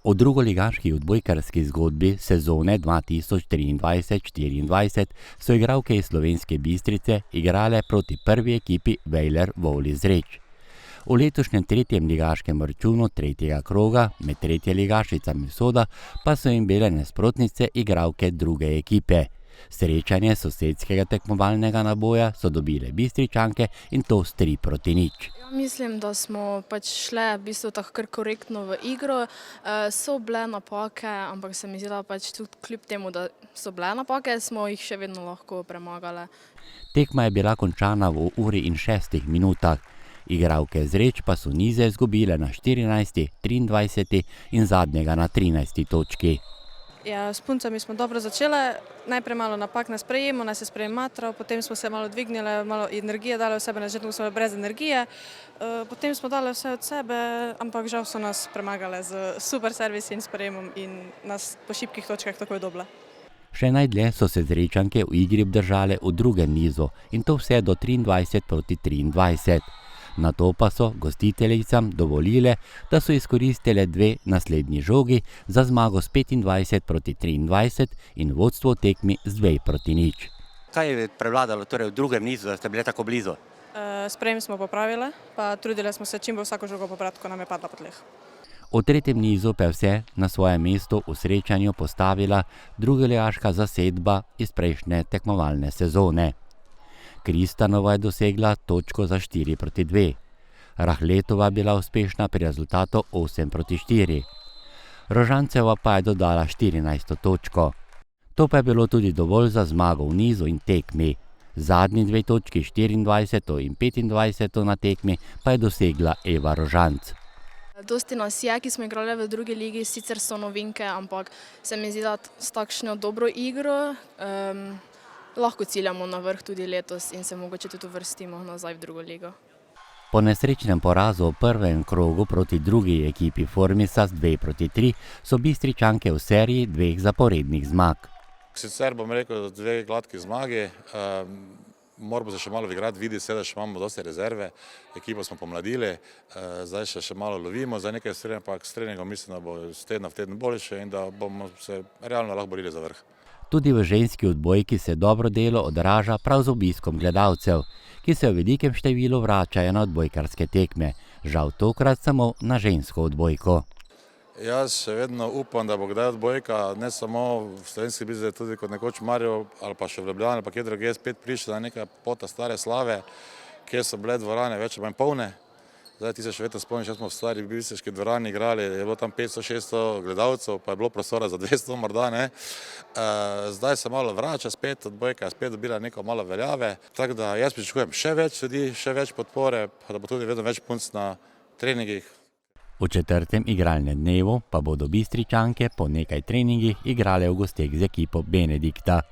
V drugoligaški odbojkarski zgodbi sezone 2023-2024 so igralke iz Slovenske Bistrice igrale proti prvi ekipi Vejler Vovli Zreč. V letošnjem tretjem ligaškem računu tretjega kroga med tretjeligašicami Soda pa so jim bile nasprotnice igralke druge ekipe. Srečanje sosedskega tekmovalnega naboja so dobile Bistričanke in to s 3-0. Mislim, da smo šle v bistvu tako kar korektno v igro. So bile napake, ampak se mi zdi, da tudi kljub temu, da so bile napake, smo jih še vedno lahko premagale. Tekma je bila končana v 1:06 minutah. Igralke Zreč pa so nize izgubile na 14., 23. in zadnjega na 13. točki. Ja, s puncami smo dobro začele, najprej malo napak na sprejemu, nas je sprejem matral, potem smo se malo dvignile, malo energije dali v sebe, na začetku smo bile brez energije, potem smo dali vse od sebe, ampak žal so nas premagale z super servisi in sprejemom in nas po šibkih točkah takoj dobile. Še najdlje so se Zrečanke v igri obdržale v drugem nizu in to vse do 23:23. Nato pa so gostiteljicam dovolile, da so izkoristile dve naslednji žogi za zmago s 25:23 in vodstvo v tekmi z 2:0. Kaj je prevladalo torej v drugem nizu, da ste bile tako blizu? Sprejem smo popravile, pa trudile smo se čim bolj vsako žogo pobrati, ko nam je padla po tleh. V tretjem nizu pa je vse na svojem mestu v srečanju postavila drugoligaška zasedba iz prejšnje tekmovalne sezone. Kristanova je dosegla točko za 4:2. Rahletova je bila uspešna pri rezultatu 8:4. Rožanceva pa je dodala 14. točko. To pa je bilo tudi dovolj za zmago v nizu in tekmi. Zadnji dve točki, 24. in 25. na tekmi, pa je dosegla Eva Rožanc. Dosti nas je, ki smo igrali v drugi ligi, sicer so novinke, ampak se mi zdi, da s takšno dobro igro lahko ciljamo na vrh tudi letos in se mogoče tudi uvrstimo nazaj v drugo ligo. Po nesrečnem porazu v prvem krogu proti drugi ekipi Formisa s 2:3 so Bistričanke v seriji dveh zaporednih zmag. Sicer bom rekel, da dve gladki zmagi, moramo se še malo igrati, vidi se, da še imamo dosti rezerve, ekipo smo pomladili, zdaj še malo lovimo, za nekaj s treningom mislim, da bo iz tedna v teden boljše in da bomo se realno lahko borili za vrh. Tudi v ženski odbojki se dobro delo odraža prav z obiskom gledalcev, ki se v velikem številu vračajo na odbojkarske tekme, žal tokrat samo na žensko odbojko. Jaz še vedno upam, da bo kdaj odbojka, ne samo v Slovenski Bistrici, tudi kot nekoč Maribor ali pa še v Ljubljani ali pa kje drugje spet prišla na neka pota stare slave, kjer so bile dvorane več ali manj polne. Zdaj ti se še vedno spomniš, da smo v stari bistriški dvorani igrali, je bilo tam 500-600 gledalcev, pa je bilo prostora za 200 morda, ne. Zdaj se malo vrača spet, odbojka je spet dobila neko malo veljave, tako da jaz pričakujem še več ljudi, še več podpore, pa da bo tudi vedno več punc na treningih. V četrtem igralnem dnevu pa bodo Bistričanke po nekaj treningih igrale v gosteh z ekipo Benedikta.